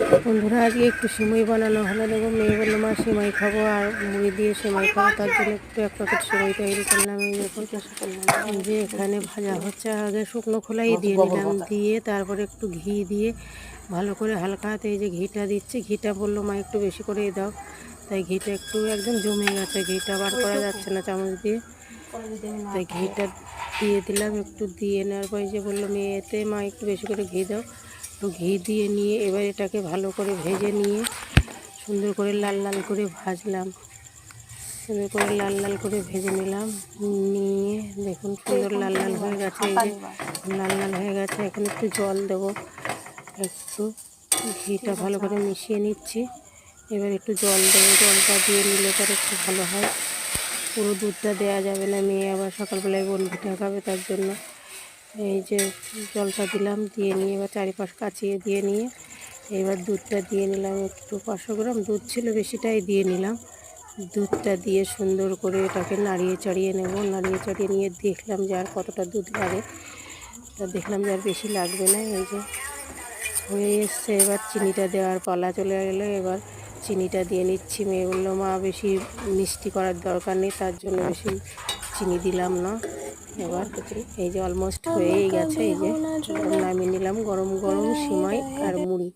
বন্ধুরা আজকে একটু সিমাই বানানো হলো। দেখো মেয়ে বললো মা সিমাই খাবো আর মুড়ি দিয়ে সিমাই খাবো, তার জন্য একটু এক প্যাকেট সিমাই তৈরি করলাম। এই দেখুন যে এখানে ভাজা হচ্ছে, আগে শুকনো খোলাই দিয়ে নিলাম, দিয়ে তারপরে একটু ঘি দিয়ে ভালো করে হালকা হাতে এই যে ঘিটা দিচ্ছি। ঘিটা বললো মা একটু বেশি করে দাও, তাই ঘিটা একটু একদম জমে গেছে, ঘিটা বার করা যাচ্ছে না চামচ দিয়ে, তাই ঘিটা দিয়ে দিলাম। একটু দিয়ে নেওয়ার পরে যে বললো মেয়েতে মা একটু বেশি করে ঘি দাও, একটু ঘি দিয়ে নিয়ে এবার এটাকে ভালো করে ভেজে নিয়ে সুন্দর করে লাল লাল করে ভাজলাম। সুন্দর করে লাল লাল করে ভেজে নিলাম, নিয়ে দেখুন সুন্দর লাল লাল হয়ে গেছে। এই যে লাল লাল হয়ে গেছে, এখন একটু জল দেবো, একটু ঘিটা ভালো করে মিশিয়ে নিচ্ছি। এবার একটু জল দেবো, জলটা দিয়ে নিলে পরে একটু ভালো হয়। পুরো দুধটা দেওয়া যাবে না, মেয়ে আবার সকালবেলায় বনভিটা খাবে, তার জন্য এই যে জলটা দিলাম, দিয়ে নিয়ে এবার চারিপাশ কাচিয়ে দিয়ে নিয়ে এবার দুধটা দিয়ে নিলাম। একটু 500 গ্রাম দুধ ছিল, বেশিটাই দিয়ে নিলাম। দুধটা দিয়ে সুন্দর করে এটাকে নাড়িয়ে চাড়িয়ে নেব। নাড়িয়ে চাড়িয়ে নিয়ে দেখলাম যে আর কতটা দুধ লাগে, তা দেখলাম যে আর বেশি লাগবে না। এই যে হয়ে এসছে, এবার চিনিটা দেওয়ার পালা চলে গেলো। এবার চিনিটা দিয়ে নিচ্ছি। মেয়ে বললো মা বেশি মিষ্টি করার দরকার নেই, তার জন্য বেশি চিনি দিলাম না। এবার এই যে অলমোস্ট হয়েই গেছে, এই যে নামিয়ে নিলাম। গরম গরম সিমাই আর মুড়ি।